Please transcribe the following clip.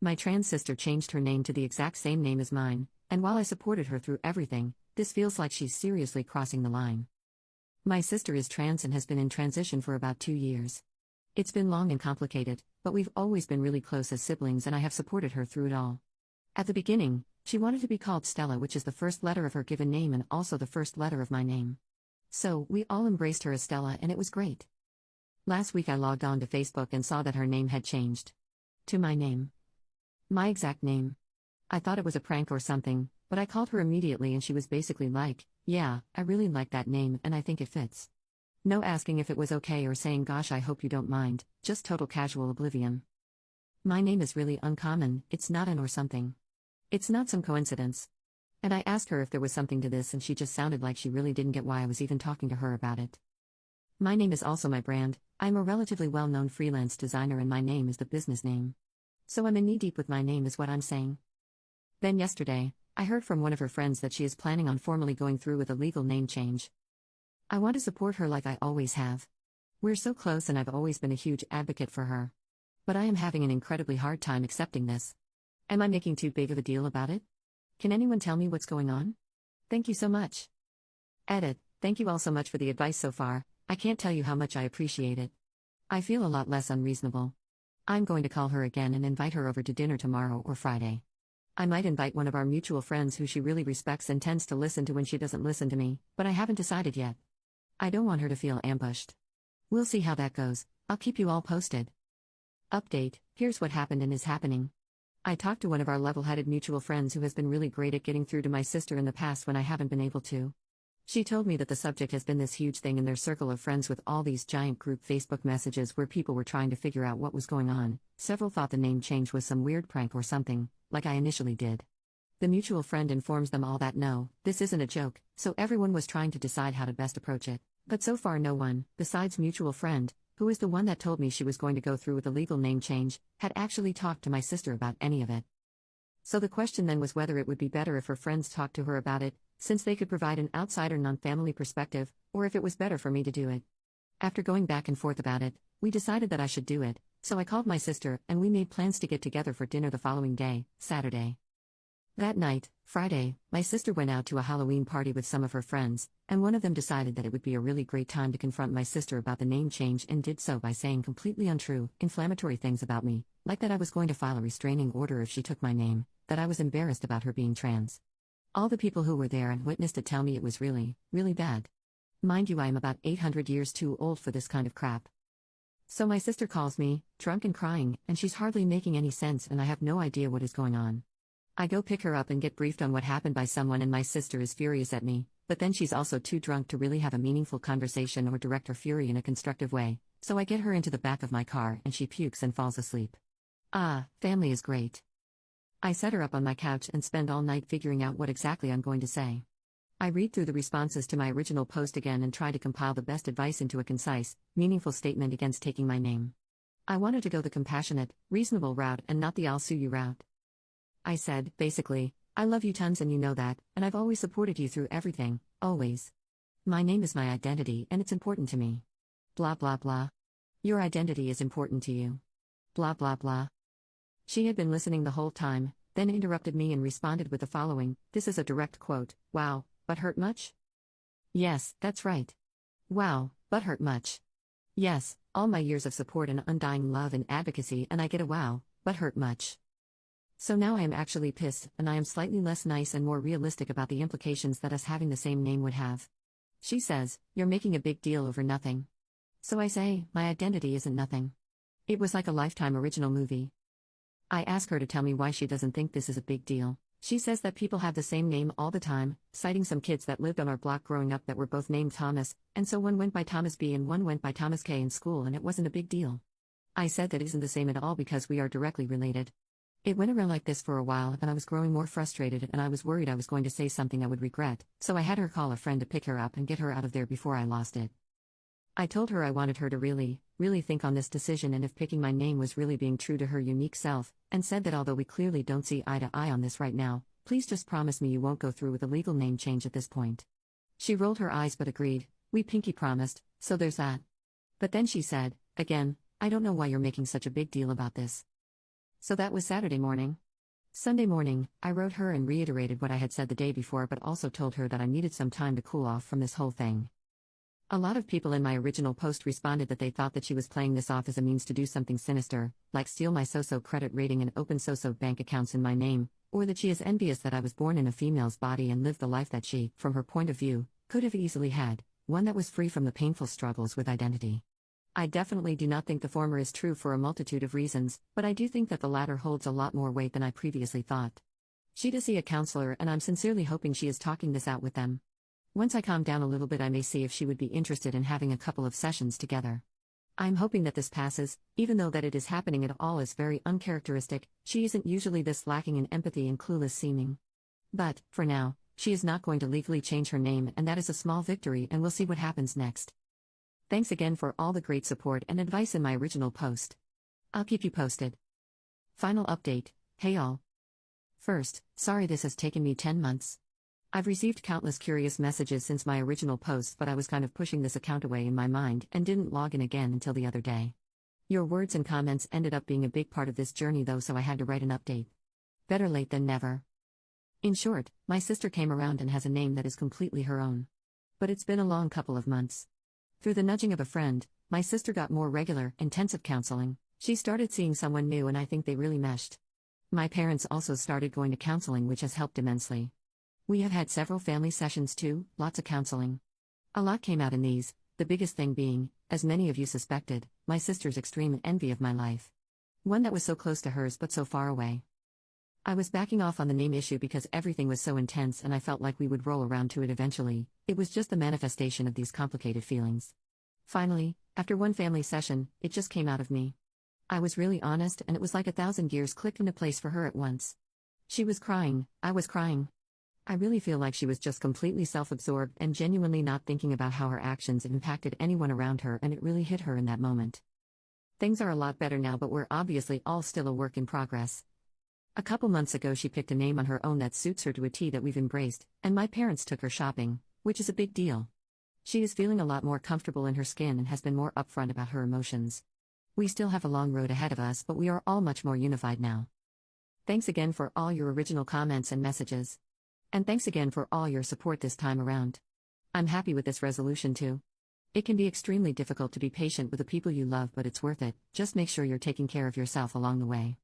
My trans sister changed her name to the exact same name as mine, and while I supported her through everything, this feels like she's seriously crossing the line. My sister is trans and has been in transition for about 2 years. It's been long and complicated, but we've always been really close as siblings and I have supported her through it all. At the beginning, she wanted to be called Stella, which is the first letter of her given name and also the first letter of my name. So, we all embraced her as Stella and it was great. Last week I logged on to Facebook and saw that her name had changed. To my name. My exact name. I thought it was a prank or something, but I called her immediately and she was basically like, yeah, I really like that name and I think it fits. No asking if it was okay or saying gosh I hope you don't mind, just total casual oblivion. My name is really uncommon, it's not an or something. It's not some coincidence. And I asked her if there was something to this and she just sounded like she really didn't get why I was even talking to her about it. My name is also my brand. I'm a relatively well-known freelance designer and my name is the business name. So I'm in knee-deep with my name is what I'm saying. Then yesterday, I heard from one of her friends that she is planning on formally going through with a legal name change. I want to support her like I always have. We're so close and I've always been a huge advocate for her. But I am having an incredibly hard time accepting this. Am I making too big of a deal about it? Can anyone tell me what's going on? Thank you so much. Edit, thank you all so much for the advice so far, I can't tell you how much I appreciate it. I feel a lot less unreasonable. I'm going to call her again and invite her over to dinner tomorrow or Friday. I might invite one of our mutual friends who she really respects and tends to listen to when she doesn't listen to me, but I haven't decided yet. I don't want her to feel ambushed. We'll see how that goes, I'll keep you all posted. Update, here's what happened and is happening. I talked to one of our level-headed mutual friends who has been really great at getting through to my sister in the past when I haven't been able to. She told me that the subject has been this huge thing in their circle of friends with all these giant group Facebook messages where people were trying to figure out what was going on. Several thought the name change was some weird prank or something, like I initially did. The mutual friend informs them all that no, this isn't a joke, so everyone was trying to decide how to best approach it. But so far no one, besides mutual friend, who is the one that told me she was going to go through with a legal name change, had actually talked to my sister about any of it. So the question then was whether it would be better if her friends talked to her about it, since they could provide an outsider non-family perspective, or if it was better for me to do it. After going back and forth about it, we decided that I should do it, so I called my sister and we made plans to get together for dinner the following day, Saturday. That night, Friday, my sister went out to a Halloween party with some of her friends, and one of them decided that it would be a really great time to confront my sister about the name change and did so by saying completely untrue, inflammatory things about me, like that I was going to file a restraining order if she took my name, that I was embarrassed about her being trans. All the people who were there and witnessed it tell me it was really, really bad. Mind you, I am about 800 years too old for this kind of crap. So my sister calls me, drunk and crying, and she's hardly making any sense and I have no idea what is going on. I go pick her up and get briefed on what happened by someone and my sister is furious at me, but then she's also too drunk to really have a meaningful conversation or direct her fury in a constructive way, so I get her into the back of my car and she pukes and falls asleep. Family is great. I set her up on my couch and spend all night figuring out what exactly I'm going to say. I read through the responses to my original post again and try to compile the best advice into a concise, meaningful statement against taking my name. I wanted to go the compassionate, reasonable route and not the I'll sue you route. I said, basically, I love you tons and you know that, and I've always supported you through everything, always. My name is my identity and it's important to me. Blah blah blah. Your identity is important to you. Blah blah blah. She had been listening the whole time, then interrupted me and responded with the following, this is a direct quote, wow, but hurt much? Yes, that's right. Wow, but hurt much. Yes, all my years of support and undying love and advocacy and I get a wow, but hurt much. So now I am actually pissed and I am slightly less nice and more realistic about the implications that us having the same name would have. She says, you're making a big deal over nothing. So I say, my identity isn't nothing. It was like a Lifetime original movie. I ask her to tell me why she doesn't think this is a big deal. She says that people have the same name all the time, citing some kids that lived on our block growing up that were both named Thomas, and so one went by Thomas B and one went by Thomas K in school and it wasn't a big deal. I said that isn't the same at all because we are directly related. It went around like this for a while and I was growing more frustrated and I was worried I was going to say something I would regret, so I had her call a friend to pick her up and get her out of there before I lost it. I told her I wanted her to really think on this decision and if picking my name was really being true to her unique self, and said that although we clearly don't see eye to eye on this right now, please just promise me you won't go through with a legal name change at this point. She rolled her eyes but agreed, we pinky promised, so there's that. But then she said, again, I don't know why you're making such a big deal about this. So that was Saturday morning. Sunday morning, I wrote her and reiterated what I had said the day before, but also told her that I needed some time to cool off from this whole thing. A lot of people in my original post responded that they thought that she was playing this off as a means to do something sinister, like steal my so-so credit rating and open so-so bank accounts in my name, or that she is envious that I was born in a female's body and lived the life that she, from her point of view, could have easily had, one that was free from the painful struggles with identity. I definitely do not think the former is true for a multitude of reasons, but I do think that the latter holds a lot more weight than I previously thought. She does see a counselor, and I'm sincerely hoping she is talking this out with them. Once I calm down a little bit, I may see if she would be interested in having a couple of sessions together. I'm hoping that this passes, even though that it is happening at all is very uncharacteristic. She isn't usually this lacking in empathy and clueless seeming. But, for now, she is not going to legally change her name, and that is a small victory, and we'll see what happens next. Thanks again for all the great support and advice in my original post. I'll keep you posted. Final update. Hey all. First, sorry this has taken me 10 months. I've received countless curious messages since my original post, but I was kind of pushing this account away in my mind and didn't log in again until the other day. Your words and comments ended up being a big part of this journey though, so I had to write an update. Better late than never. In short, my sister came around and has a name that is completely her own. But it's been a long couple of months. Through the nudging of a friend, my sister got more regular, intensive counseling. She started seeing someone new, and I think they really meshed. My parents also started going to counseling, which has helped immensely. We have had several family sessions too, lots of counseling. A lot came out in these, the biggest thing being, as many of you suspected, my sister's extreme envy of my life. One that was so close to hers but so far away. I was backing off on the name issue because everything was so intense and I felt like we would roll around to it eventually. It was just the manifestation of these complicated feelings. Finally, after one family session, it just came out of me. I was really honest, and it was like 1,000 gears clicked into place for her at once. She was crying, I was crying. I really feel like she was just completely self-absorbed and genuinely not thinking about how her actions impacted anyone around her, and it really hit her in that moment. Things are a lot better now, but we're obviously all still a work in progress. A couple months ago she picked a name on her own that suits her to a T that we've embraced, and my parents took her shopping, which is a big deal. She is feeling a lot more comfortable in her skin and has been more upfront about her emotions. We still have a long road ahead of us, but we are all much more unified now. Thanks again for all your original comments and messages. And thanks again for all your support this time around. I'm happy with this resolution too. It can be extremely difficult to be patient with the people you love, but it's worth it. Just make sure you're taking care of yourself along the way.